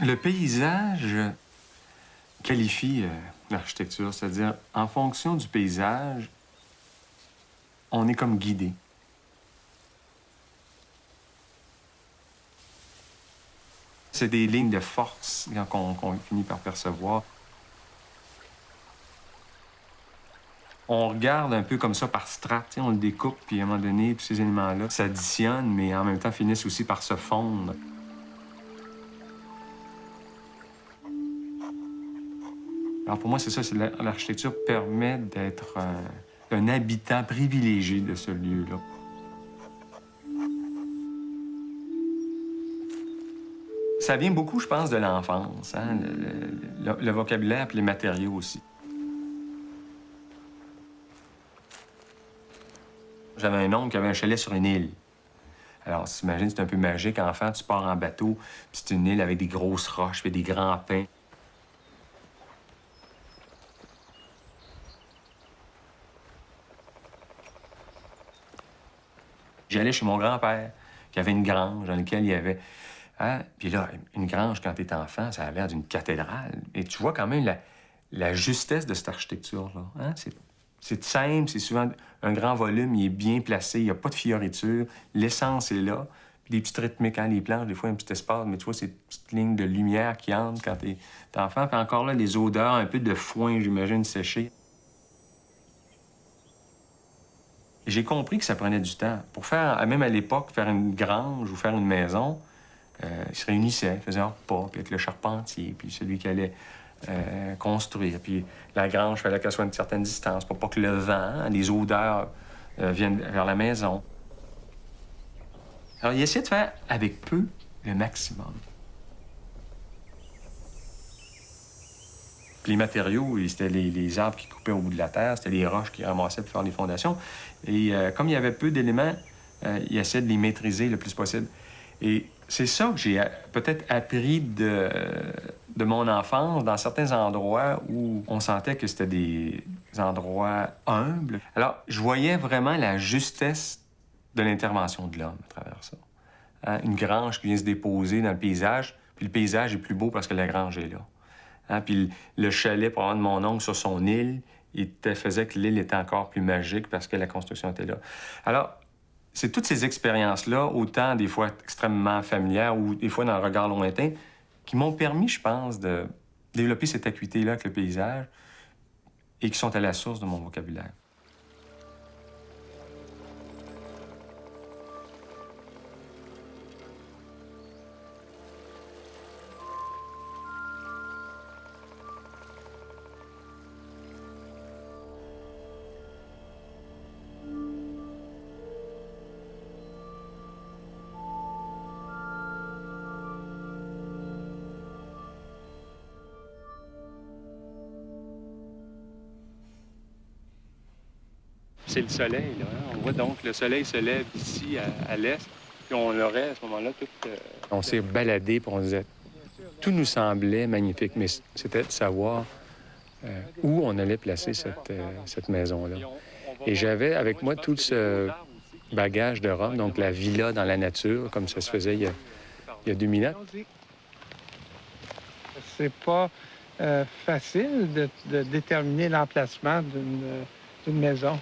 Le paysage qualifie l'architecture, c'est-à-dire en fonction du paysage, on est comme guidé. C'est des lignes de force qu'on finit par percevoir. On regarde un peu comme ça par strates, on le découpe, puis à un moment donné, tous ces éléments-là s'additionnent, mais en même temps finissent aussi par se fondre. Alors pour moi, c'est ça, l'architecture permet d'être un habitant privilégié de ce lieu-là. Ça vient beaucoup, je pense, de l'enfance, hein? Le vocabulaire et les matériaux aussi. J'avais un oncle qui avait un chalet sur une île. Alors, t'imagines, c'est un peu magique. Enfant, tu pars en bateau, puis c'est une île avec des grosses roches, puis des grands pins. J'allais chez mon grand-père, qui avait une grange dans laquelle il y avait... Hein? Puis là, une grange, quand t'es enfant, ça a l'air d'une cathédrale. Et tu vois quand même la justesse de cette architecture-là. Hein? C'est simple, c'est souvent un grand volume, il est bien placé, il n'y a pas de fioritures, l'essence est là. Puis des petites rythmiques, hein, les planches, des fois, un petit espace, mais tu vois, ces petites lignes de lumière qui entrent quand t'es enfant. Puis encore là, les odeurs, un peu de foin, j'imagine, séché. Et j'ai compris que ça prenait du temps. Pour faire, même à l'époque, faire une grange ou faire une maison, ils se réunissaient, ils faisaient un repas, puis avec le charpentier, puis celui qui allait construire. Puis la grange, il fallait qu'elle soit à une certaine distance pour pas que le vent, les odeurs viennent vers la maison. Alors, il essayait de faire avec peu le maximum. Puis les matériaux, c'était les arbres qui coupaient au bout de la terre, c'était les roches qui ramassaient pour faire les fondations. Et comme il y avait peu d'éléments, il essayait de les maîtriser le plus possible. Et c'est ça que j'ai peut-être appris de mon enfance, dans certains endroits où on sentait que c'était des endroits humbles. Alors, je voyais vraiment la justesse de l'intervention de l'homme à travers ça. Hein? Une grange qui vient se déposer dans le paysage, puis le paysage est plus beau parce que la grange est là. Hein? Puis le chalet, probablement, de mon oncle sur son île, faisait que l'île était encore plus magique parce que la construction était là. Alors, c'est toutes ces expériences-là, autant des fois extrêmement familières ou des fois dans le regard lointain, qui m'ont permis, je pense, de développer cette acuité-là avec le paysage et qui sont à la source de mon vocabulaire. C'est le soleil, là. Hein? On voit donc le soleil se lève ici, à l'est, puis on l'aurait, à ce moment-là, tout... On s'est baladé, puis on disait... Tout nous semblait magnifique, mais c'était de savoir où on allait placer cette maison-là. Et j'avais avec moi tout ce bagage de Rome, donc la villa dans la nature, comme ça se faisait il y a 2000 ans. C'est pas facile de déterminer l'emplacement d'une maison.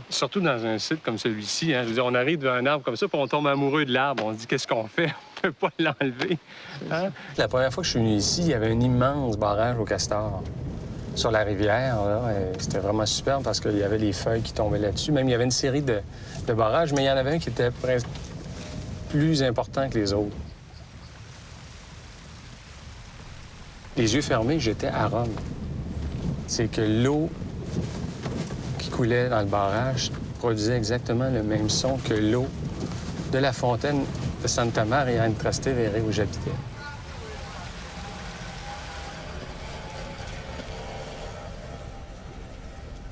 Surtout dans un site comme celui-ci, hein, je veux dire, on arrive devant un arbre comme ça, puis on tombe amoureux de l'arbre. On se dit, qu'est-ce qu'on fait? On peut pas l'enlever. Hein? La première fois que je suis venu ici, il y avait un immense barrage au castor sur la rivière. C'était vraiment superbe parce qu'il y avait les feuilles qui tombaient là-dessus. Même, il y avait une série de barrages, mais il y en avait un qui était presque plus important que les autres. Les yeux fermés, j'étais à Rome. C'est que l'eau qui coulait dans le barrage produisait exactement le même son que l'eau de la fontaine de Santa Maria in Trastevere où j'habitais.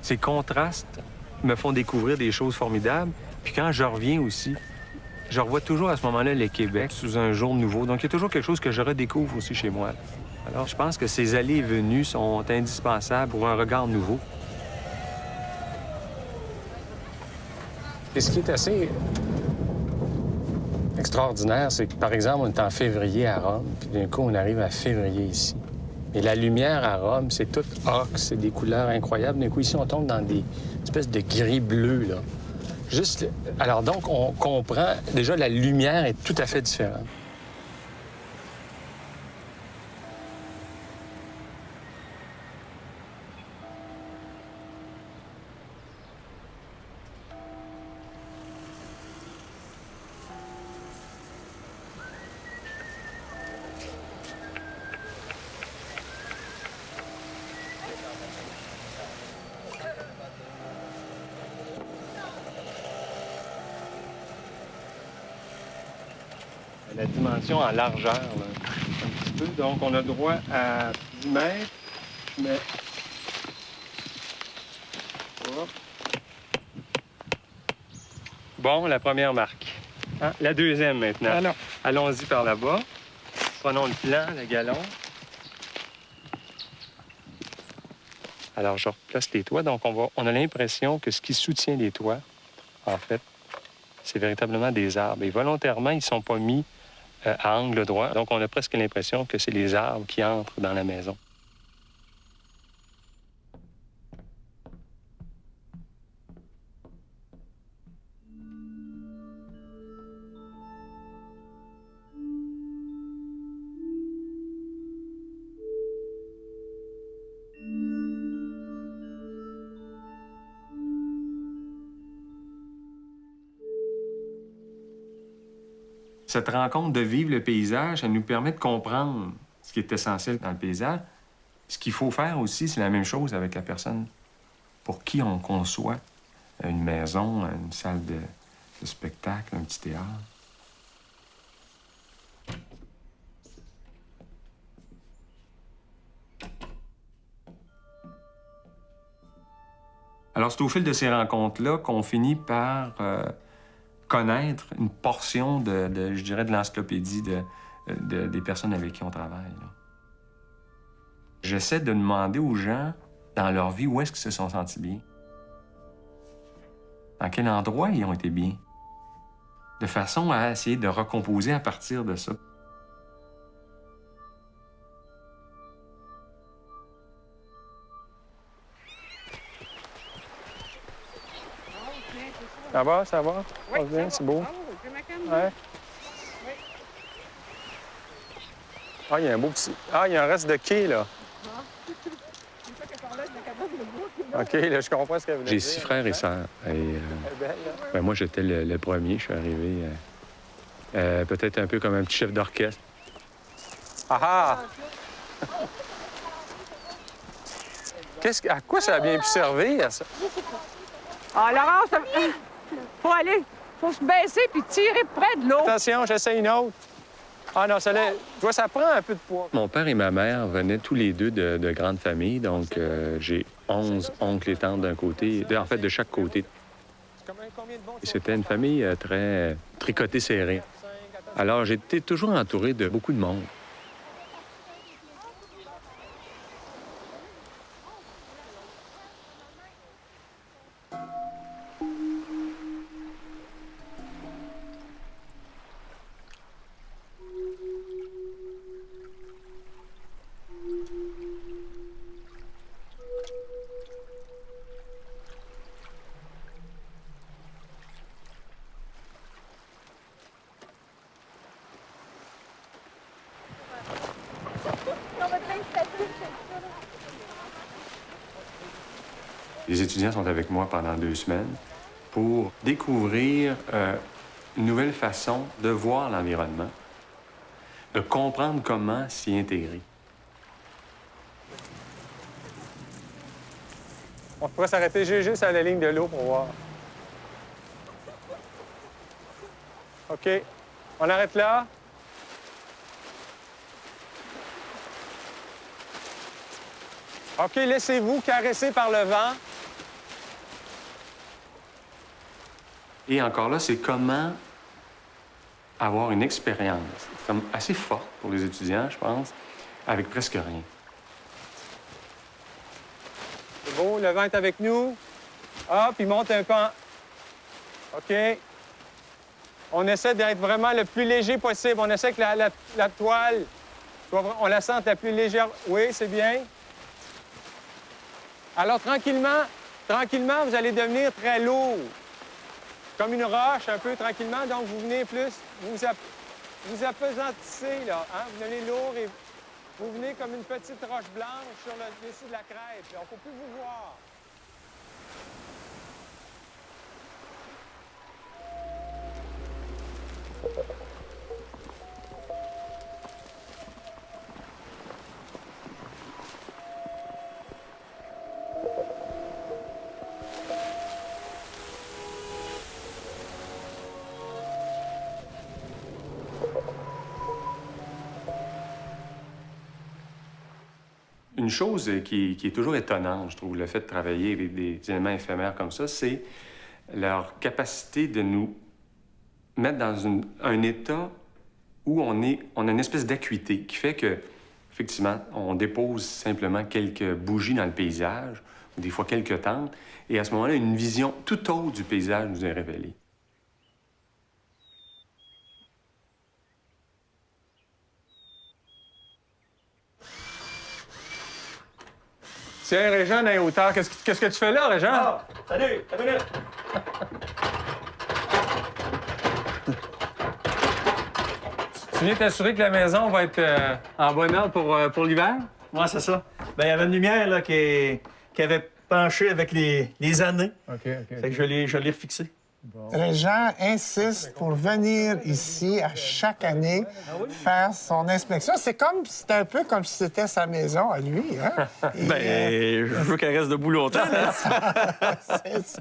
Ces contrastes me font découvrir des choses formidables. Puis quand je reviens aussi, je revois toujours à ce moment-là le Québec sous un jour nouveau. Donc il y a toujours quelque chose que je redécouvre aussi chez moi. Alors je pense que ces allées et venues sont indispensables pour un regard nouveau. Et ce qui est assez extraordinaire, c'est que, par exemple, on est en février à Rome, puis d'un coup, on arrive à février ici. Et la lumière à Rome, c'est tout ocre, c'est des couleurs incroyables. D'un coup, ici, on tombe dans des espèces de gris-bleu, là. Juste... Alors donc, on comprend... Déjà, la lumière est tout à fait différente. La dimension en largeur, là, un petit peu. Donc, on a droit à 10 mètres, mais... Hop. Bon, la première marque. Hein? La deuxième, maintenant. Alors, Allons-y par là-bas. Prenons le plan, le galon. Alors, je replace les toits. Donc, on a l'impression que ce qui soutient les toits, en fait, c'est véritablement des arbres. Et volontairement, ils ne sont pas mis à angle droit. Donc, on a presque l'impression que c'est les arbres qui entrent dans la maison. Cette rencontre de vivre le paysage, elle nous permet de comprendre ce qui est essentiel dans le paysage. Ce qu'il faut faire aussi, c'est la même chose avec la personne pour qui on conçoit une maison, une salle de spectacle, un petit théâtre. Alors, c'est au fil de ces rencontres-là qu'on finit par connaître une portion je dirais, de l'encyclopédie des personnes avec qui on travaille. Là. J'essaie de demander aux gens, dans leur vie, où est-ce qu'ils se sont sentis bien. Dans quel endroit ils ont été bien. De façon à essayer de recomposer à partir de ça. Ça va, ça va? Oui, Ça va bien, c'est beau. Ah oui, j'ai ma canne. Ouais. Oui. Ah, il y a un beau petit... Ah, il y a un reste de quai, là. C'est ça que par là, la cabane de bois. OK, là, je comprends ce qu'elle voulait dire. J'ai 6 frères et sœurs. Et, ben, moi, j'étais le premier. Je suis arrivé peut-être un peu comme un petit chef d'orchestre. Ah ah! À quoi ça a bien pu servir, ça? Ah, Laurence, faut aller. Faut se baisser puis tirer près de l'eau. Attention, j'essaie une autre. Ah non, ça prend un peu de poids. Mon père et ma mère venaient tous les deux de grandes familles, donc j'ai 11 oncles et tantes d'un côté, en fait de chaque côté. Et c'était une famille très tricotée serrée. Alors j'étais toujours entouré de beaucoup de monde. Les étudiants sont avec moi pendant 2 semaines pour découvrir une nouvelle façon de voir l'environnement, de comprendre comment s'y intégrer. On pourrait s'arrêter juste à la ligne de l'eau pour voir. OK. On arrête là. OK, laissez-vous caresser par le vent. Et encore là, c'est comment avoir une expérience comme assez forte pour les étudiants, je pense, avec presque rien. C'est beau, le vent est avec nous. Hop, il monte un peu en... OK. On essaie d'être vraiment le plus léger possible. On essaie que la toile, on la sente la plus légère. Oui, c'est bien. Alors, tranquillement, vous allez devenir très lourd. Comme une roche, un peu tranquillement. Donc, vous venez plus, vous apesantissez, là. Hein? Vous devenez lourd et vous venez comme une petite roche blanche sur le dessus de la crête. On ne peut plus vous voir. Une chose qui est toujours étonnante, je trouve, le fait de travailler avec des éléments éphémères comme ça, c'est leur capacité de nous mettre dans un état où on a une espèce d'acuité qui fait que, effectivement, on dépose simplement quelques bougies dans le paysage, ou des fois quelques tentes, et à ce moment-là, une vision tout autre du paysage nous est révélée. Tiens, Régent, dans les hauteurs, qu'est-ce que tu fais là, Régent? Ah, salut, à minute. Tu viens t'assurer que la maison va être en bonne ordre pour l'hiver? Ouais, c'est ça. Ben, il y avait une lumière là, qui avait penché avec les années. OK. Fait que je l'ai refixé. Régent insiste pour venir ici à chaque année faire son inspection. C'est un peu comme si c'était sa maison à lui, hein? Et, je veux qu'elle reste debout longtemps. c'est ça.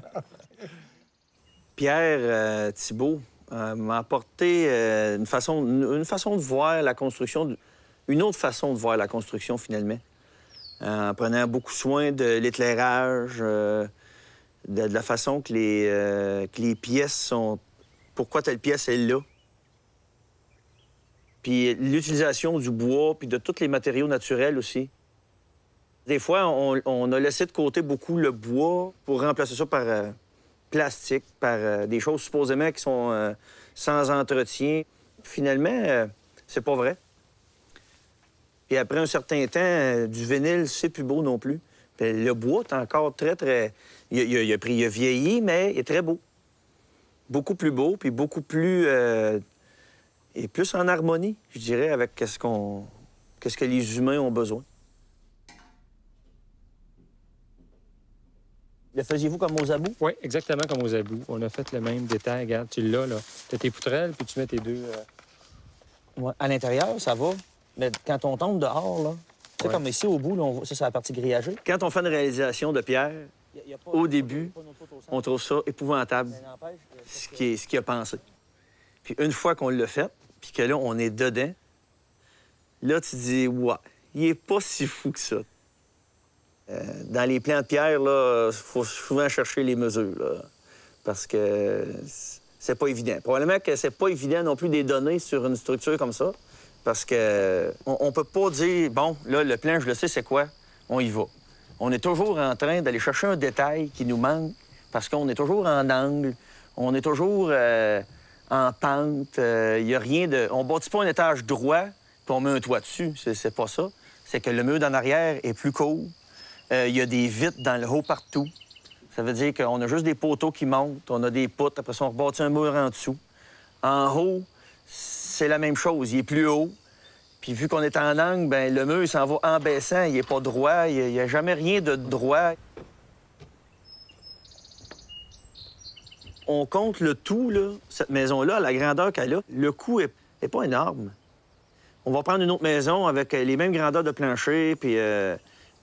Pierre Thibault m'a apporté une façon de voir la construction, une autre façon de voir la construction, finalement. En prenant beaucoup soin de l'éclairage, de la façon que les pièces sont... Pourquoi telle pièce est là. Puis l'utilisation du bois, puis de tous les matériaux naturels aussi. Des fois, on a laissé de côté beaucoup le bois pour remplacer ça par plastique, par des choses supposément qui sont sans entretien. Finalement, c'est pas vrai. Puis après un certain temps, du vinyle, c'est plus beau non plus. Puis le bois est encore très... Il a vieilli, mais il est très beau. Beaucoup plus beau, puis beaucoup plus... et plus en harmonie, je dirais, avec qu'est-ce que les humains ont besoin. Le faisiez-vous comme aux abous? Oui, exactement comme aux abous. On a fait le même détail. Regarde, tu l'as, là. Tu as tes poutrelles, puis tu mets tes deux... Ouais. À l'intérieur, ça va. Mais quand on tombe dehors, là, tu sais, comme ici, au bout, là, ça, c'est la partie grillagée. Quand on fait une réalisation de Pierre, au début, on trouve ça épouvantable, ce qu'il a pensé. Puis une fois qu'on l'a fait, puis que là, on est dedans, là, tu dis, ouais, il est pas si fou que ça. Dans les plans de Pierre, là, il faut souvent chercher les mesures, là, parce que c'est pas évident. Probablement que c'est pas évident non plus des données sur une structure comme ça, parce que on peut pas dire, bon, là, le plan, je le sais, c'est quoi, on y va. On est toujours en train d'aller chercher un détail qui nous manque, parce qu'on est toujours en angle, on est toujours en pente, il y a rien de... On bâtit pas un étage droit, puis on met un toit dessus, c'est pas ça. C'est que le mur d'en arrière est plus court. Il y a des vitres dans le haut partout. Ça veut dire qu'on a juste des poteaux qui montent, on a des poutres, après ça, on rebâtit un mur en dessous. En haut, c'est la même chose, il est plus haut. Puis vu qu'on est en angle, bien, le mur, il s'en va en baissant, il est pas droit, il n'y a jamais rien de droit. On compte le tout, là, cette maison-là, la grandeur qu'elle a, le coût est pas énorme. On va prendre une autre maison avec les mêmes grandeurs de plancher, puis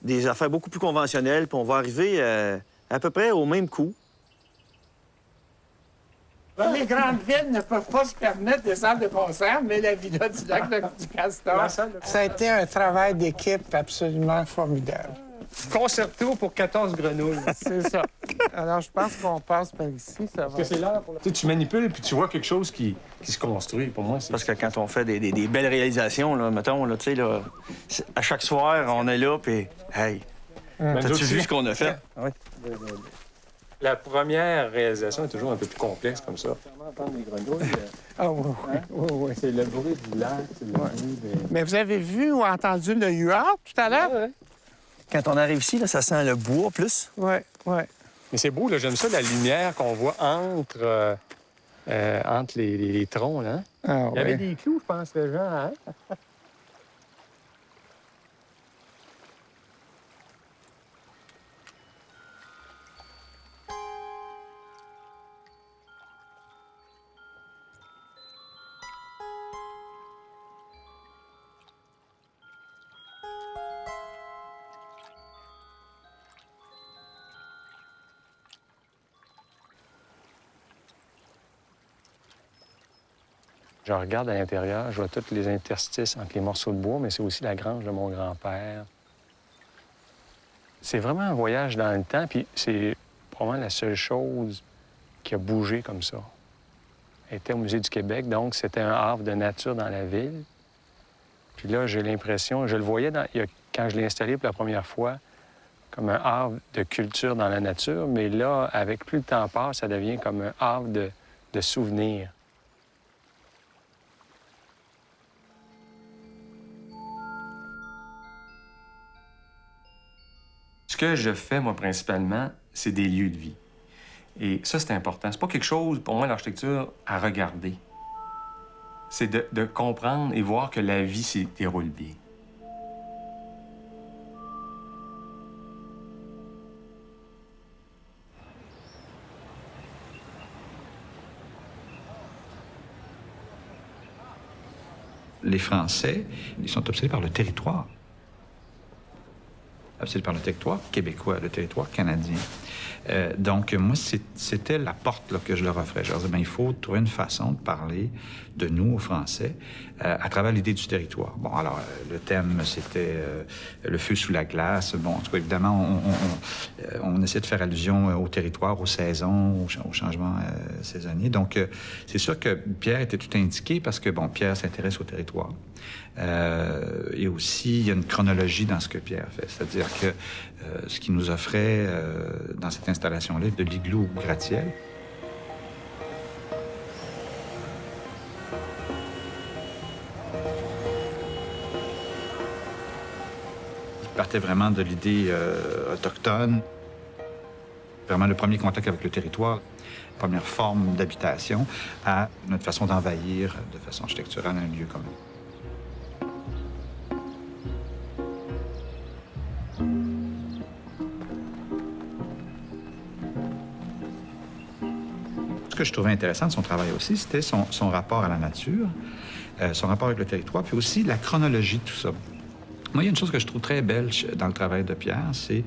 des affaires beaucoup plus conventionnelles, puis on va arriver à peu près au même coût. Les grandes villes ne peuvent pas se permettre des salles de concert, mais la Villa du Lac du Castor, ça a été un travail d'équipe absolument formidable. Concerto pour 14 grenouilles. C'est ça. Alors, je pense qu'on passe par ici, ça va. C'est l'heure pour Tu manipules, puis tu vois quelque chose qui se construit. Pour moi, c'est... Parce que quand on fait des belles réalisations, là, mettons, là, tu sais, là, à chaque soir, on est là, puis hey, t'as-tu vu ce qu'on a fait? Oui. La première réalisation est toujours un peu plus complexe comme ça. Entendre les grenouilles, Ah oui, oui. c'est le bruit du lac, c'est le bruit des... Mais vous avez vu ou entendu le huard tout à l'heure? Ouais. Quand on arrive ici, là, ça sent le bois plus. Oui, oui. Mais c'est beau, là, j'aime ça, la lumière qu'on voit entre les troncs, là. Ah, Il y avait oui. des clous, je pense, les gens, hein? Je regarde à l'intérieur, je vois tous les interstices entre les morceaux de bois, mais c'est aussi la grange de mon grand-père. C'est vraiment un voyage dans le temps, puis c'est probablement la seule chose qui a bougé comme ça. Elle était au Musée du Québec, donc c'était un havre de nature dans la ville. Puis là, j'ai l'impression, je le voyais quand je l'ai installé pour la première fois, comme un havre de culture dans la nature, mais là, avec plus le temps passe, ça devient comme un havre de souvenirs. Ce que je fais, moi, principalement, c'est des lieux de vie. Et ça, c'est important. C'est pas quelque chose, pour moi, l'architecture, à regarder. C'est de comprendre et voir que la vie s'y déroule bien. Les Français, ils sont obsédés par le territoire. Obsédés par le territoire québécois, le territoire canadien. Donc, moi, c'était la porte là, que je leur offrais. Je leur disais, bien, il faut trouver une façon de parler de nous, aux Français, à travers l'idée du territoire. Bon, alors, le thème, c'était le feu sous la glace. Bon, en tout cas, évidemment, on essaie de faire allusion au territoire, aux saisons, au changement saisonnier. Donc, c'est sûr que Pierre était tout indiqué parce que, bon, Pierre s'intéresse au territoire. Et aussi, il y a une chronologie dans ce que Pierre fait. C'est-à-dire que ce qu'il nous offrait dans cette installation-là, de l'igloo au gratte-ciel. Il partait vraiment de l'idée autochtone, vraiment le premier contact avec le territoire, première forme d'habitation, à notre façon d'envahir de façon architecturale un lieu commun. Ce que je trouvais intéressant de son travail aussi, c'était son rapport à la nature, son rapport avec le territoire, puis aussi la chronologie de tout ça. Moi, il y a une chose que je trouve très belle dans le travail de Pierre, c'est...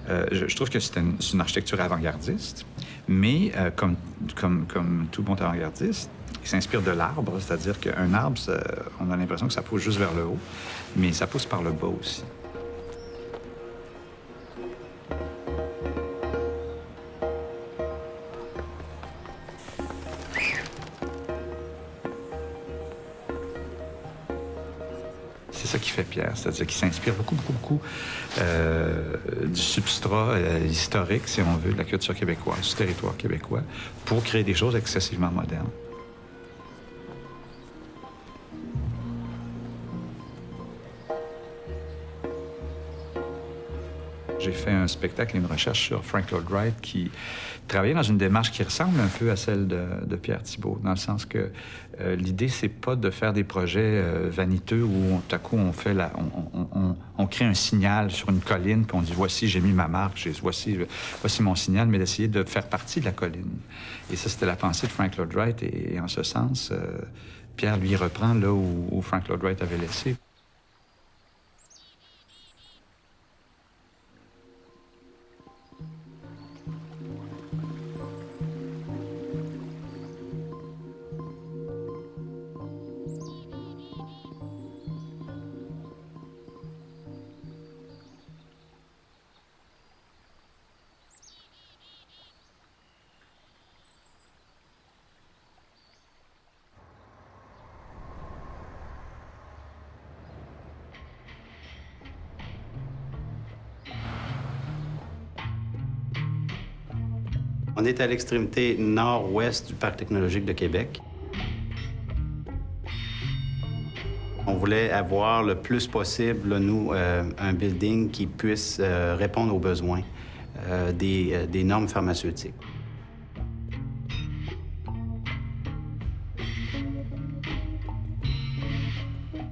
je trouve que c'est une architecture avant-gardiste, mais comme tout bon avant-gardiste, il s'inspire de l'arbre, c'est-à-dire qu'un arbre, on a l'impression que ça pousse juste vers le haut, mais ça pousse par le bas aussi. C'est ça qui fait Pierre, c'est-à-dire qu'il s'inspire beaucoup du substrat historique, si on veut, de la culture québécoise, du territoire québécois, pour créer des choses excessivement modernes. J'ai fait un spectacle et une recherche sur Frank Lloyd Wright qui travaillait dans une démarche qui ressemble un peu à celle de Pierre Thibault, dans le sens que l'idée, c'est pas de faire des projets vaniteux où tout à coup on crée un signal sur une colline puis on dit voici, j'ai mis ma marque, voici mon signal, mais d'essayer de faire partie de la colline. Et ça, c'était la pensée de Frank Lloyd Wright et en ce sens, Pierre lui reprend là où Frank Lloyd Wright avait laissé. On est à l'extrémité nord-ouest du Parc technologique de Québec. On voulait avoir le plus possible, là, nous, un building qui puisse répondre aux besoins des normes pharmaceutiques.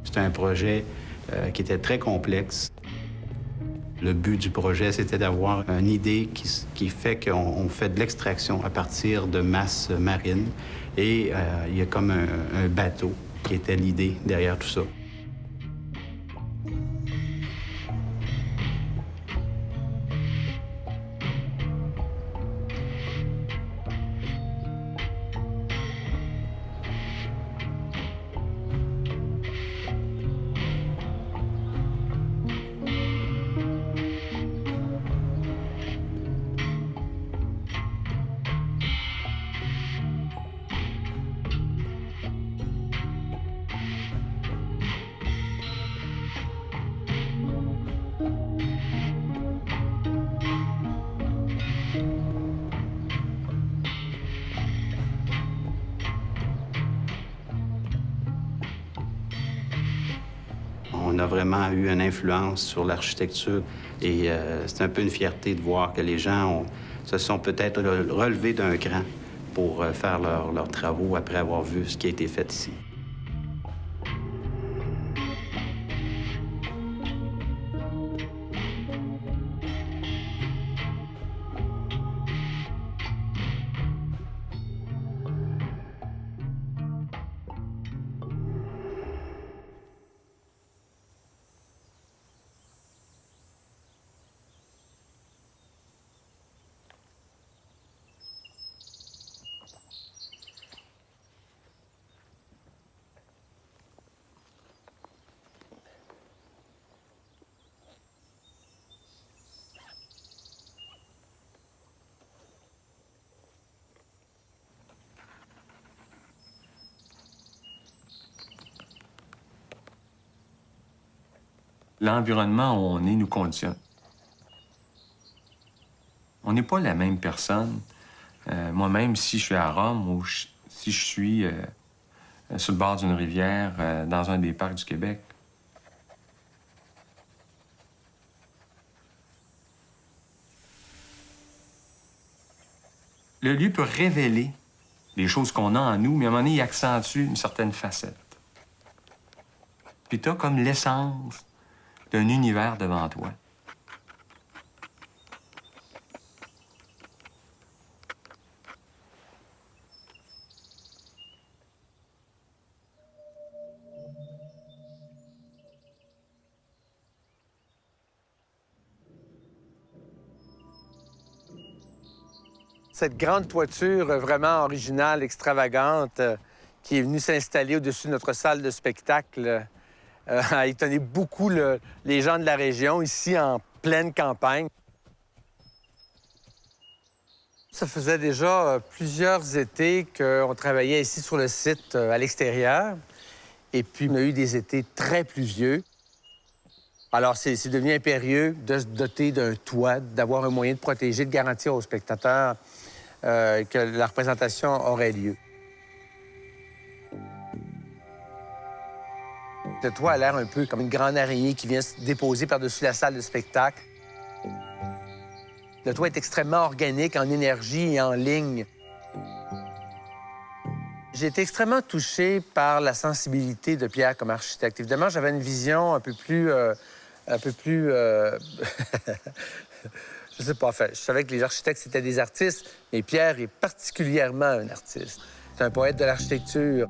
C'est un projet qui était très complexe. Le but du projet, c'était d'avoir une idée qui fait qu'on fait de l'extraction à partir de masse marine. Et il y a comme un bateau qui était l'idée derrière tout ça. On a vraiment eu une influence sur l'architecture et c'est un peu une fierté de voir que les gens se sont peut-être relevés d'un cran pour faire leurs travaux après avoir vu ce qui a été fait ici. L'environnement où on est nous conditionne. On n'est pas la même personne. Moi-même, si je suis à Rome ou si je suis sur le bord d'une rivière, dans un des parcs du Québec. Le lieu peut révéler des choses qu'on a en nous, mais à un moment donné, il accentue une certaine facette. Puis t'as comme l'essence d'un univers devant toi. Cette grande toiture vraiment originale, extravagante, qui est venue s'installer au-dessus de notre salle de spectacle, a étonné beaucoup les gens de la région, ici en pleine campagne. Ça faisait déjà plusieurs étés qu'on travaillait ici sur le site à l'extérieur. Et puis, on a eu des étés très pluvieux. Alors, c'est devenu impérieux de se doter d'un toit, d'avoir un moyen de protéger, de garantir aux spectateurs que la représentation aurait lieu. Le toit a l'air un peu comme une grande araignée qui vient se déposer par-dessus la salle de spectacle. Le toit est extrêmement organique, en énergie et en ligne. J'ai été extrêmement touché par la sensibilité de Pierre comme architecte. Évidemment, j'avais une vision un peu plus... je sais pas, enfin, je savais que les architectes, c'était des artistes, mais Pierre est particulièrement un artiste. C'est un poète de l'architecture.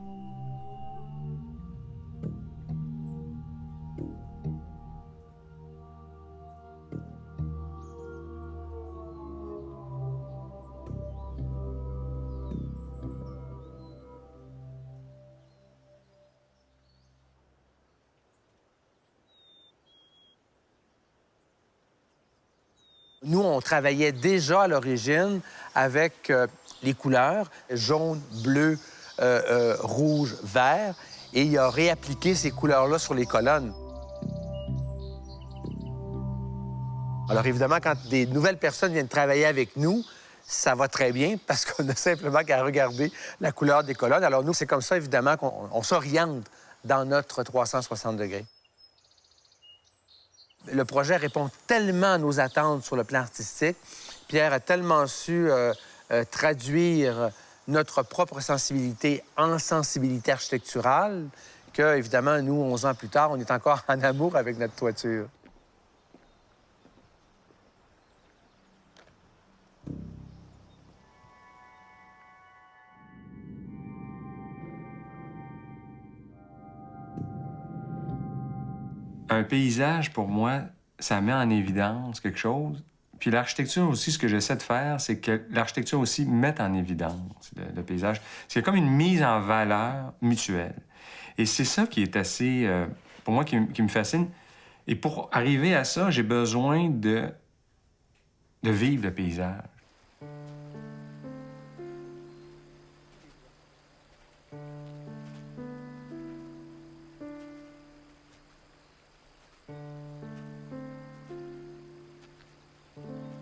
Nous, on travaillait déjà à l'origine avec les couleurs jaune, bleu, rouge, vert, et il a réappliqué ces couleurs-là sur les colonnes. Alors évidemment, quand des nouvelles personnes viennent travailler avec nous, ça va très bien parce qu'on a simplement qu'à regarder la couleur des colonnes. Alors nous, c'est comme ça, évidemment, qu'on s'oriente dans notre 360 degrés. Le projet répond tellement à nos attentes sur le plan artistique. Pierre a tellement su traduire notre propre sensibilité en sensibilité architecturale que, évidemment, nous, 11 ans plus tard, on est encore en amour avec notre toiture. Un paysage, pour moi, ça met en évidence quelque chose. Puis l'architecture aussi, ce que j'essaie de faire, c'est que l'architecture aussi mette en évidence le paysage. C'est comme une mise en valeur mutuelle. Et c'est ça qui est assez, pour moi, qui me fascine. Et pour arriver à ça, j'ai besoin de vivre le paysage.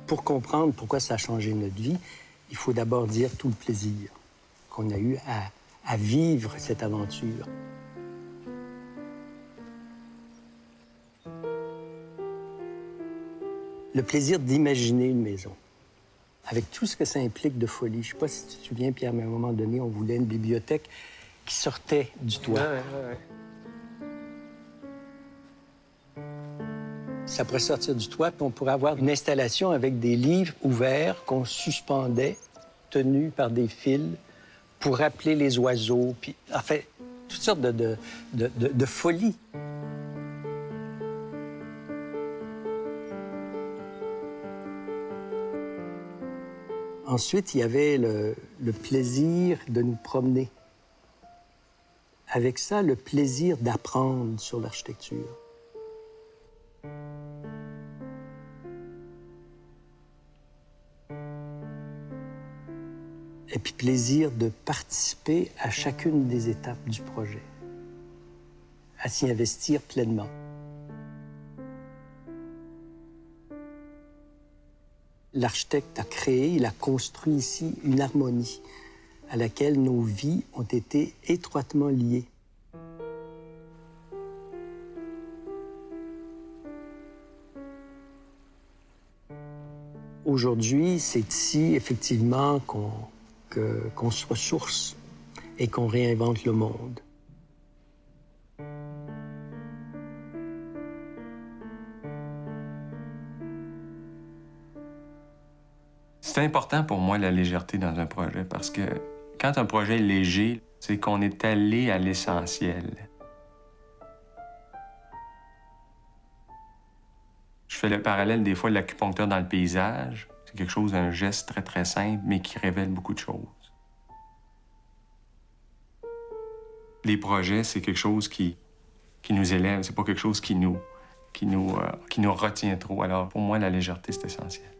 Pour comprendre pourquoi ça a changé notre vie, il faut d'abord dire tout le plaisir qu'on a eu à vivre cette aventure. Le plaisir d'imaginer une maison, avec tout ce que ça implique de folie. Je ne sais pas si tu te souviens, Pierre, mais à un moment donné, on voulait une bibliothèque qui sortait du toit. Ouais. Ça pourrait sortir du toit, puis on pourrait avoir une installation avec des livres ouverts qu'on suspendait, tenus par des fils, pour rappeler les oiseaux, puis en fait, toutes sortes de folies. Ensuite, il y avait le plaisir de nous promener. Avec ça, le plaisir d'apprendre sur l'architecture. Et puis plaisir de participer à chacune des étapes du projet, à s'y investir pleinement. L'architecte a créé, il a construit ici une harmonie à laquelle nos vies ont été étroitement liées. Aujourd'hui, c'est ici, effectivement, qu'on se ressource et qu'on réinvente le monde. C'est important pour moi, la légèreté dans un projet, parce que quand un projet est léger, c'est qu'on est allé à l'essentiel. Je fais le parallèle des fois de l'acupuncteur dans le paysage. C'est quelque chose, un geste très, très simple, mais qui révèle beaucoup de choses. Les projets, c'est quelque chose qui nous élève, c'est pas quelque chose qui nous retient trop. Alors, pour moi, la légèreté, c'est essentiel.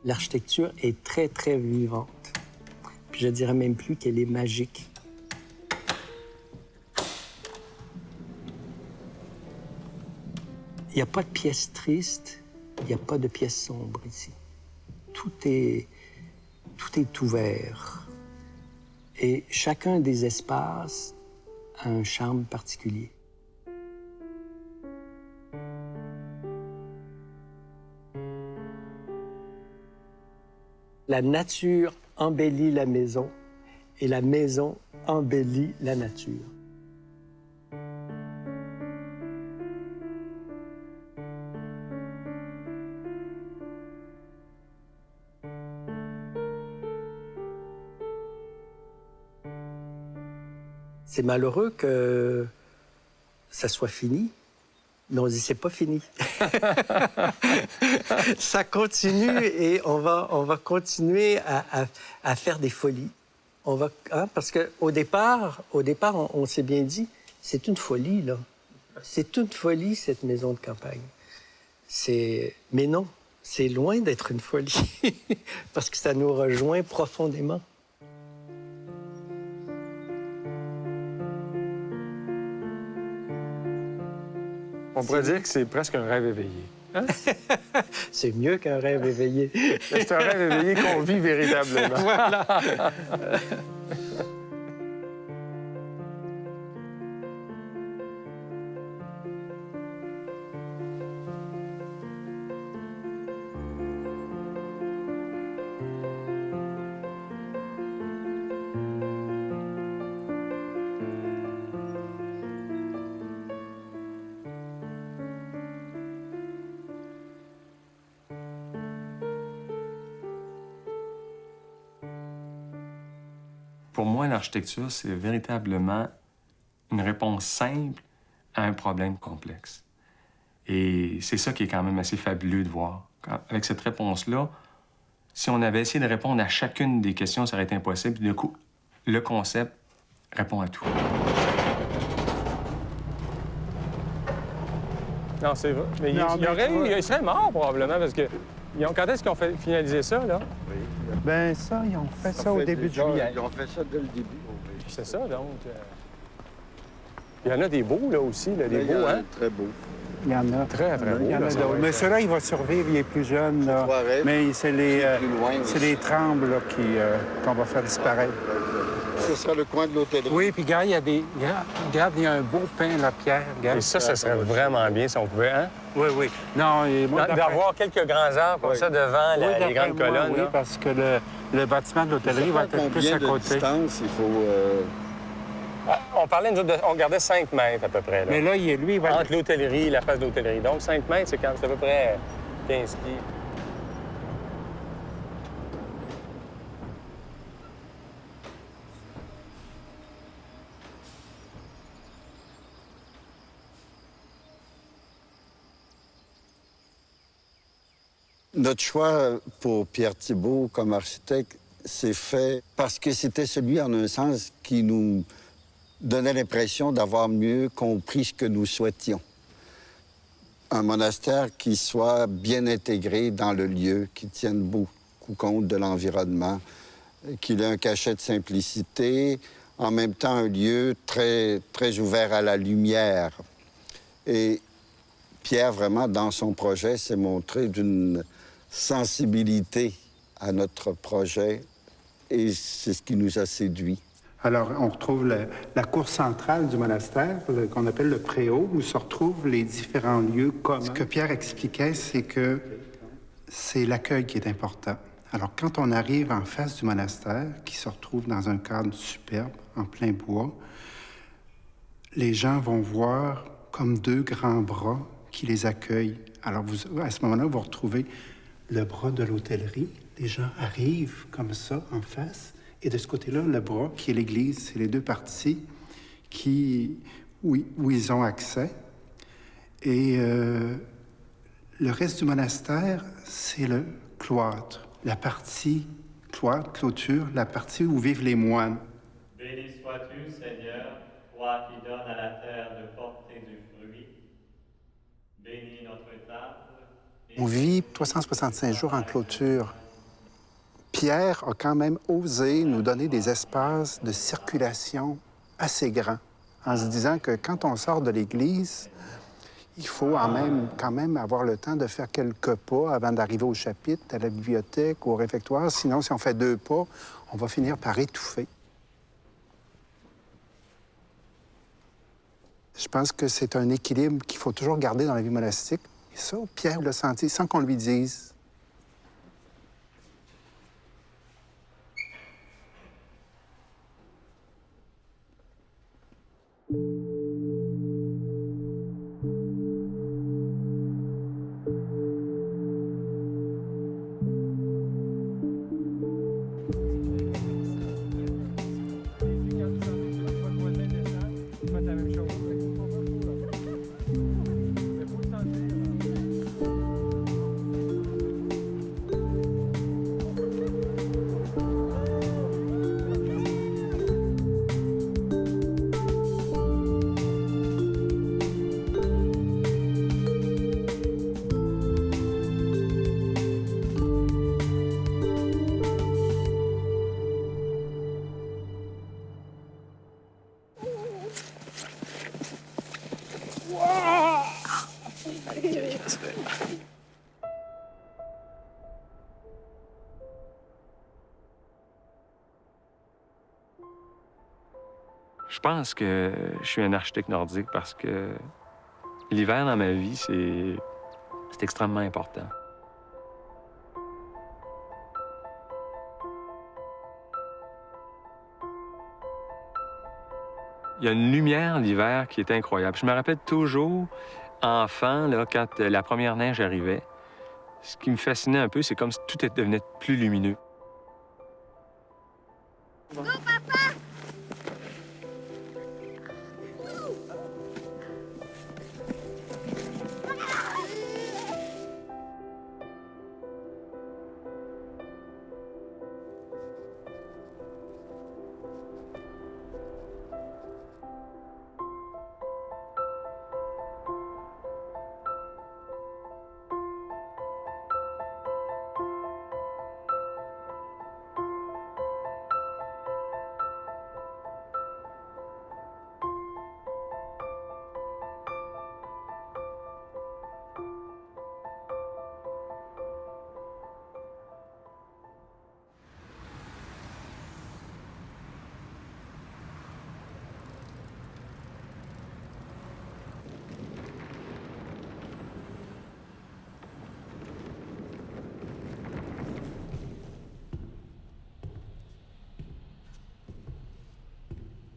L'architecture est très, très vivante. Puis je dirais même plus qu'elle est magique. Il n'y a pas de pièce triste, il n'y a pas de pièce sombre ici. Tout est ouvert. Et chacun des espaces a un charme particulier. La nature embellit la maison et la maison embellit la nature. C'est malheureux que ça soit fini, Mais on dit, c'est pas fini. Ça continue et on va continuer à faire des folies. Parce qu'au départ, on s'est bien dit, c'est une folie, là. C'est une folie, cette maison de campagne. Mais non, c'est loin d'être une folie, parce que ça nous rejoint profondément. On pourrait dire que c'est presque un rêve éveillé. Hein? C'est mieux qu'un rêve éveillé. C'est un rêve éveillé qu'on vit véritablement. Voilà. Pour moi, l'architecture, c'est véritablement une réponse simple à un problème complexe. Et c'est ça qui est quand même assez fabuleux de voir. Avec cette réponse-là, si on avait essayé de répondre à chacune des questions, ça aurait été impossible. Puis, du coup, le concept répond à tout. Non, c'est vrai. Mais il serait mort, probablement, parce que... Quand est-ce qu'ils ont finalisé ça, là? Ben ça, ils ont fait ça au début de juillet. Ils ont fait ça dès le début. C'est ça, donc. Il y en a des beaux, là, aussi, là, des beaux, hein? Très beaux. Il y en a. Très, très beaux. Il y en a d'autres. Mais celui-là, il va survivre, il est plus jeune, là. Mais c'est les trembles là, qu'on va faire disparaître. Ce sera le coin de l'hôtellerie. Oui, puis regarde, regarde, il y a un beau pain, la pierre. Regarde. Et ça serait vraiment bien si on pouvait, hein? Oui, oui. Non, d'avoir quelques grands arbres comme ça devant les grandes colonnes. Oui, parce que le bâtiment de l'hôtellerie va être plus à côté. Distance, il faut... on parlait, on gardait 5 mètres à peu près. Là. Mais là, lui, il va... Entre l'hôtellerie et la face de l'hôtellerie. Donc, 5 mètres, c'est à peu près 15 pieds. Notre choix pour Pierre Thibault comme architecte s'est fait parce que c'était celui, en un sens, qui nous donnait l'impression d'avoir mieux compris ce que nous souhaitions. Un monastère qui soit bien intégré dans le lieu, qui tienne beaucoup compte de l'environnement, qu'il ait un cachet de simplicité, en même temps un lieu très, très ouvert à la lumière. Et Pierre, vraiment, dans son projet, s'est montré d'une sensibilité à notre projet et c'est ce qui nous a séduits. Alors, on retrouve la cour centrale du monastère, qu'on appelle le préau, où se retrouvent les différents lieux communs. Ce que Pierre expliquait, c'est que c'est l'accueil qui est important. Alors, quand on arrive en face du monastère, qui se retrouve dans un cadre superbe, en plein bois, les gens vont voir comme 2 grands bras qui les accueillent. Alors, à ce moment-là, vous retrouvez le bras de l'hôtellerie. Les gens arrivent comme ça, en face. Et de ce côté-là, le bras, qui est l'église, c'est les 2 parties où ils ont accès. Et le reste du monastère, c'est le cloître. La partie cloître, clôture, la partie où vivent les moines. Béni sois-tu, Seigneur, toi qui donnes à la terre de porter du fruit. Bénis notre table. On vit 365 jours en clôture. Pierre a quand même osé nous donner des espaces de circulation assez grands, en se disant que quand on sort de l'église, il faut quand même avoir le temps de faire quelques pas avant d'arriver au chapitre, à la bibliothèque, au réfectoire. Sinon, si on fait 2 pas, on va finir par étouffer. Je pense que c'est un équilibre qu'il faut toujours garder dans la vie monastique. Et ça, Pierre l'a senti sans qu'on lui dise. Parfait. Je pense que je suis un architecte nordique parce que l'hiver dans ma vie, c'est extrêmement important. Il y a une lumière l'hiver qui est incroyable. Je me rappelle toujours, enfant, là, quand la première neige arrivait, ce qui me fascinait un peu, c'est comme si tout devenait plus lumineux. Go, papa!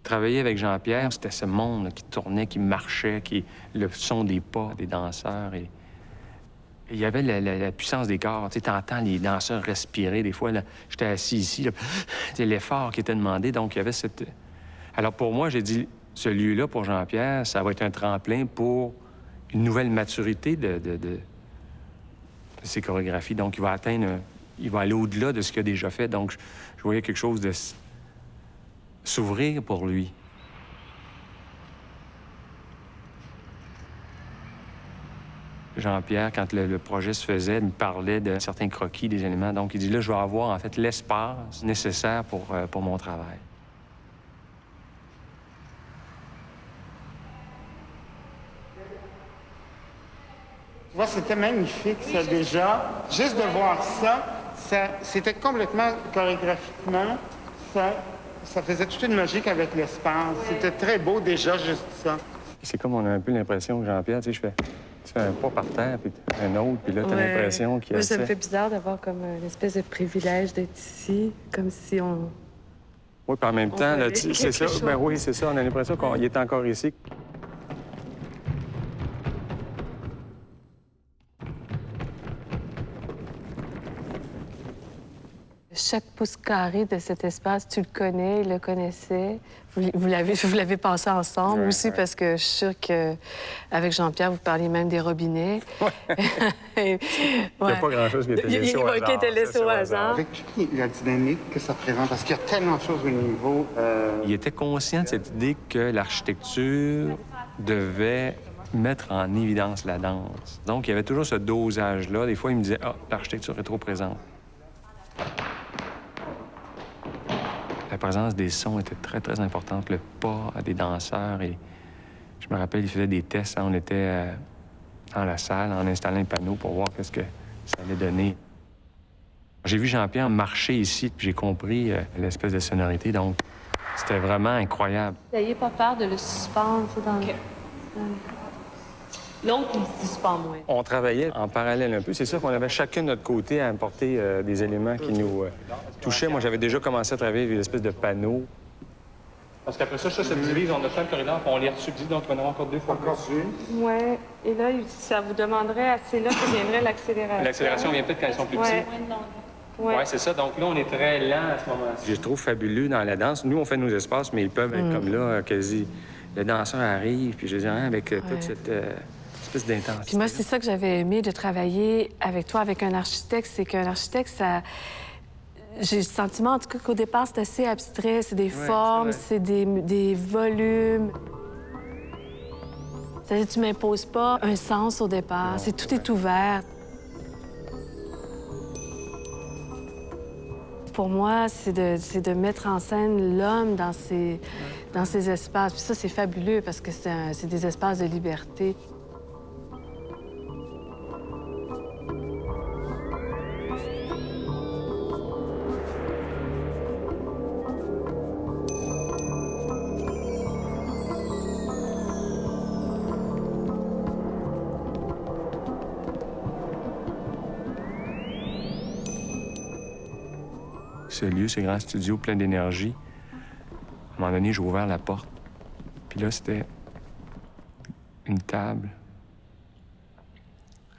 Travailler avec Jean-Pierre, c'était ce monde là, qui tournait, qui marchait, le son des pas des danseurs. Et il y avait la puissance des corps. Tu entends les danseurs respirer. Des fois, j'étais assis ici, c'est l'effort qui était demandé. Donc, il y avait cette... Alors, pour moi, j'ai dit, ce lieu-là, pour Jean-Pierre, ça va être un tremplin pour une nouvelle maturité de ses chorégraphies. Donc, il va aller au-delà de ce qu'il a déjà fait. Donc, je voyais quelque chose de... s'ouvrir pour lui. Jean-Pierre, quand le projet se faisait, il me parlait de certains croquis, des éléments. Donc, il dit, là, je vais avoir, en fait, l'espace nécessaire pour mon travail. Tu vois, c'était magnifique, ça, déjà. Juste de voir ça, c'était complètement chorégraphiquement, ça faisait toute une logique avec l'espace. C'était très beau, déjà, juste ça. C'est comme on a un peu l'impression que Jean-Pierre, tu sais, tu fais un pas par terre, puis un autre, puis là, t'as l'impression qu'il y a... Moi, ça me fait bizarre d'avoir comme une espèce de privilège d'être ici, comme si on... Oui, puis en même temps, c'est ça. Ben oui, c'est ça. On a l'impression qu'il est encore ici. Chaque pouce carré de cet espace, tu le connais, il le connaissait. Vous l'avez pensé ensemble aussi, parce que je suis sûre qu'avec Jean-Pierre, vous parliez même des robinets. Il n'y a pas grand-chose qui était laissé au hasard. Qui était laissé au hasard. Avec toute la dynamique que ça présente, parce qu'il y a tellement de choses au niveau... Il était conscient de cette idée que l'architecture devait mettre en évidence la danse. Donc, il y avait toujours ce dosage-là. Des fois, il me disait « Ah, l'architecture est trop présente ». La présence des sons était très, très importante. Le pas des danseurs. Et je me rappelle, il faisait des tests. On était dans la salle en installant un panneau pour voir qu'est-ce que ça allait donner. J'ai vu Jean-Pierre marcher ici, puis j'ai compris l'espèce de sonorité. Donc, c'était vraiment incroyable. N'ayez pas peur de le suspendre dans l'autre, il se suspend moins. On travaillait en parallèle un peu. C'est sûr qu'on avait chacun de notre côté à apporter des éléments qui nous touchaient. Moi, j'avais déjà commencé à travailler avec une espèce de panneau. Parce qu'après ça se divise, on a plein de corridors, puis on les subdivise, donc on en a encore deux fois plus. Oui. Et là, ça vous demanderait, c'est là que viendrait l'accélération. L'accélération vient peut-être quand ils sont plus petits. Oui, c'est ça. Donc là, on est très lent à ce moment-ci. Je trouve fabuleux dans la danse. Nous, on fait nos espaces, mais ils peuvent être comme là, quasi. Le danseur arrive, puis je dis, avec toute cette... d'intensité. Puis moi, c'est ça que j'avais aimé de travailler avec toi, avec un architecte, c'est qu'un architecte, ça... J'ai le sentiment, en tout cas, qu'au départ, c'est assez abstrait. C'est des formes, c'est des volumes. C'est-à-dire, tu m'imposes pas un sens au départ. Tout est ouvert. Pour moi, c'est de mettre en scène l'homme dans ces espaces. Puis ça, c'est fabuleux parce que c'est des espaces de liberté. ce lieu, ce grand studio plein d'énergie. À un moment donné, j'ai ouvert la porte. Puis là, c'était une table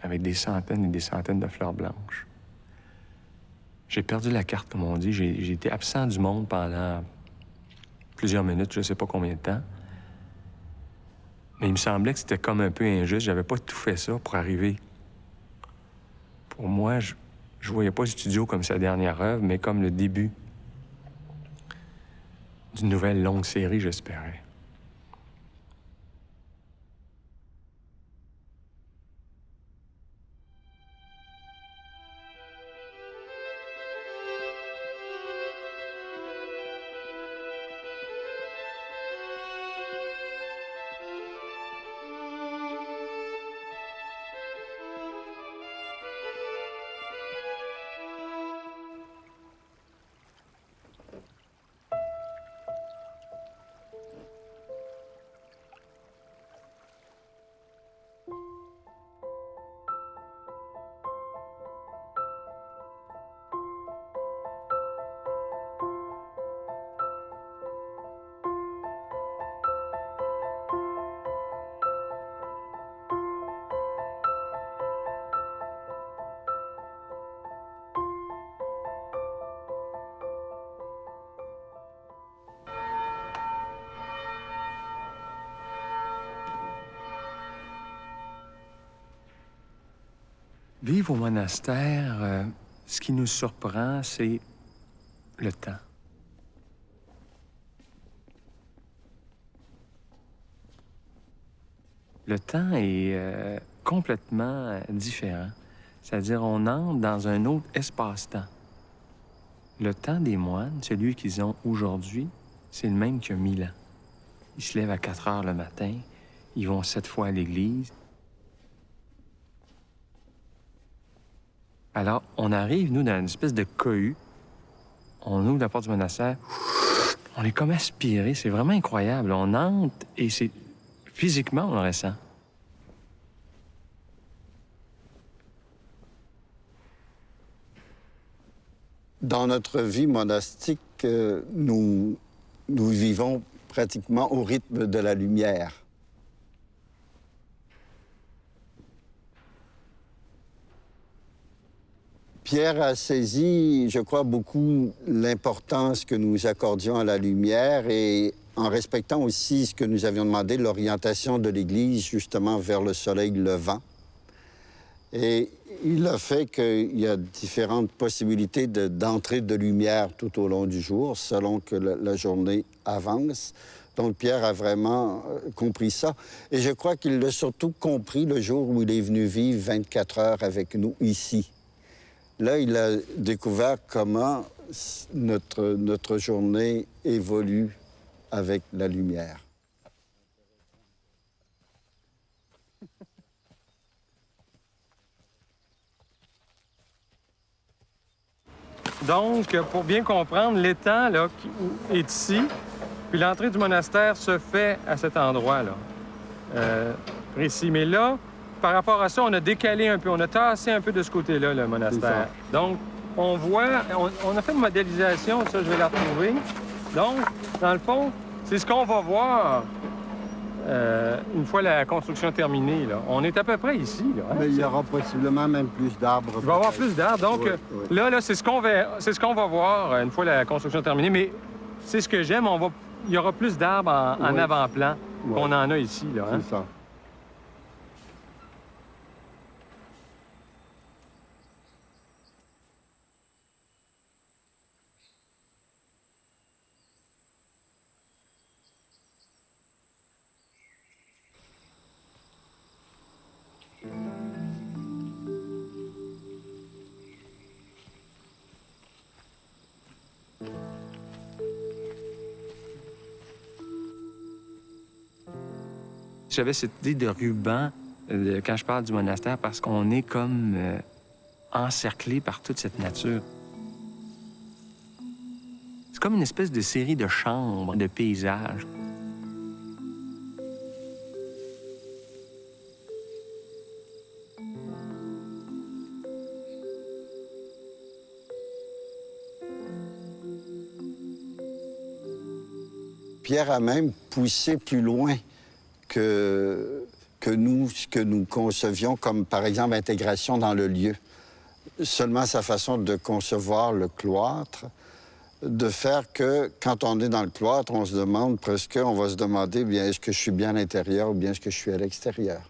avec des centaines et des centaines de fleurs blanches. J'ai perdu la carte, comme on dit. J'ai été absent du monde pendant plusieurs minutes, je ne sais pas combien de temps. Mais il me semblait que c'était comme un peu injuste. J'avais pas tout fait ça pour arriver. Pour moi, je voyais pas le studio comme sa dernière œuvre, mais comme le début d'une nouvelle longue série, j'espérais. Vivre au monastère, ce qui nous surprend, c'est le temps. Le temps est complètement différent. C'est-à-dire, on entre dans un autre espace-temps. Le temps des moines, celui qu'ils ont aujourd'hui, c'est le même qu'il y a 1000 ans. Ils se lèvent à 4 heures le matin, ils vont 7 fois à l'église. Alors, on arrive, nous, dans une espèce de cohue. On ouvre la porte du monastère. On est comme aspiré. C'est vraiment incroyable. On entre et c'est... Physiquement, on le ressent. Dans notre vie monastique, nous vivons pratiquement au rythme de la lumière. Pierre a saisi, je crois, beaucoup l'importance que nous accordions à la lumière et en respectant aussi ce que nous avions demandé, l'orientation de l'Église justement vers le soleil levant. Et il a fait qu'il y a différentes possibilités d'entrée de lumière tout au long du jour, selon que la journée avance. Donc Pierre a vraiment compris ça. Et je crois qu'il l'a surtout compris le jour où il est venu vivre 24 heures avec nous ici. Là, il a découvert comment notre journée évolue avec la lumière. Donc, pour bien comprendre, l'étang là, qui est ici, puis l'entrée du monastère se fait à cet endroit-là, précis. Mais là, par rapport à ça, on a décalé un peu, on a tassé un peu de ce côté-là, le monastère. Donc, on voit, on a fait une modélisation, ça, je vais la retrouver. Donc, dans le fond, c'est ce qu'on va voir une fois la construction terminée, là. On est à peu près ici, là. Hein? Mais il y aura possiblement même plus d'arbres. Il va y avoir plus d'arbres. Donc, oui. là, c'est ce qu'on va voir une fois la construction terminée. Mais c'est ce que j'aime, il y aura plus d'arbres en avant-plan qu'on en a ici, là. Hein? C'est ça. J'avais cette idée de ruban quand je parle du monastère parce qu'on est comme encerclé par toute cette nature. C'est comme une espèce de série de chambres, de paysages. Pierre a même poussé plus loin que nous, ce que nous concevions comme, par exemple, intégration dans le lieu. Seulement sa façon de concevoir le cloître, de faire que, quand on est dans le cloître, on se demande presque, on va se demander, bien, est-ce que je suis bien à l'intérieur ou bien est-ce que je suis à l'extérieur?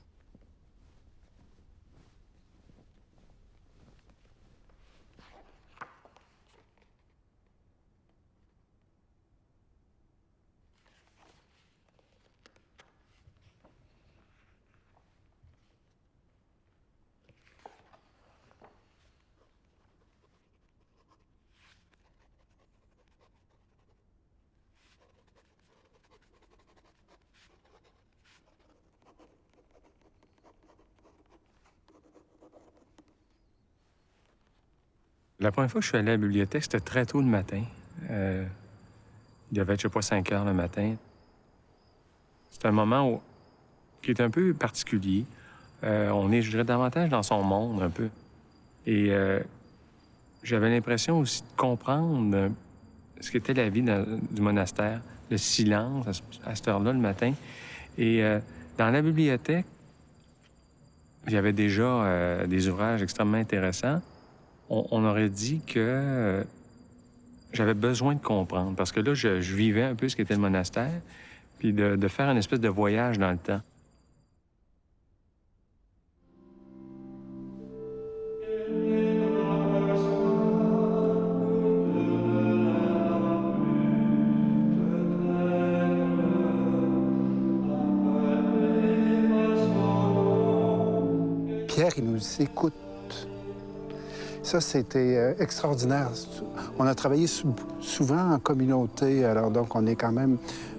La première fois que je suis allé à la bibliothèque, c'était très tôt le matin. Il devait être, je sais pas, 5 heures le matin. C'est un moment qui est un peu particulier. On est, je dirais, davantage dans son monde, un peu. Et j'avais l'impression aussi de comprendre ce qu'était la vie du monastère, le silence à cette heure-là le matin. Et dans la bibliothèque, il y avait déjà des ouvrages extrêmement intéressants. On aurait dit que j'avais besoin de comprendre, parce que là, je vivais un peu ce qu'était le monastère, puis de faire une espèce de voyage dans le temps. Pierre, il nous écoute. Ça, c'était extraordinaire. On a travaillé souvent en communauté, alors donc on est quand même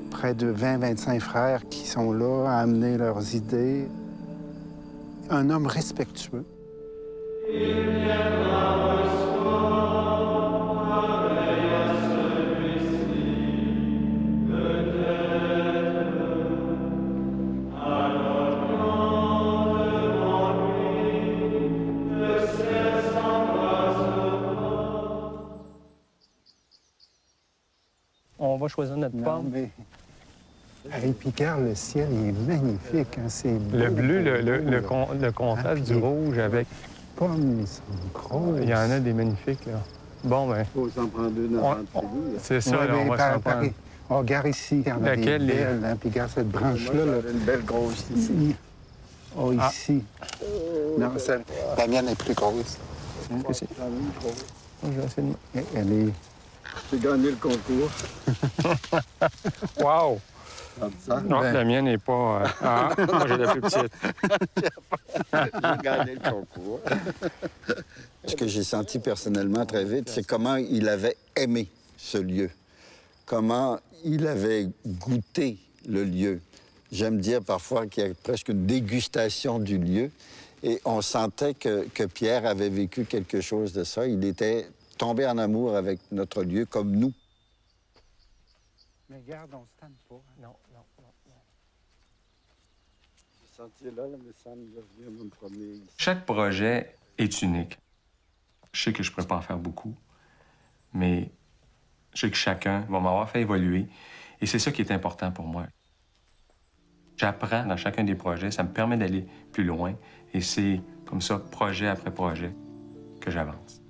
près de 20-25 frères qui sont là à amener leurs idées. Un homme respectueux. On va choisir notre pomme. Mais... Harry Picard, le ciel il est magnifique. Hein? C'est beau, Le bleu, beau, le contraste du rouge avec... Les pommes sont grosses. Il y en a des magnifiques, là. Bon, ben... Il faut s'en prendre deux dans le C'est ça, ouais, là, on va s'en prendre. Oh, regarde ici. Laquelle? Belle, hein? Puis regarde cette branche-là. Là. Une belle grosse ici. Oh, ici. Non, la mienne est plus grosse. Hein? Je vais essayer de... Elle est... J'ai gagné le concours. Wow! Comme ça. Non, la mienne n'est pas... moi, j'ai la plus petite. J'ai gagné le concours. Ce que j'ai senti personnellement très vite, c'est comment il avait aimé ce lieu. Comment il avait goûté le lieu. J'aime dire parfois qu'il y a presque une dégustation du lieu. Et on sentait que Pierre avait vécu quelque chose de ça. Il était tombé en amour avec notre lieu comme nous. Mais regarde, on ne se tanne pas. Hein? Non. Ce sentier-là, mais ça me revient me promener ici. Chaque projet est unique. Je sais que je ne pourrais pas en faire beaucoup, mais je sais que chacun va m'avoir fait évoluer. Et c'est ça qui est important pour moi. J'apprends dans chacun des projets, ça me permet d'aller plus loin. Et c'est comme ça, projet après projet, que j'avance.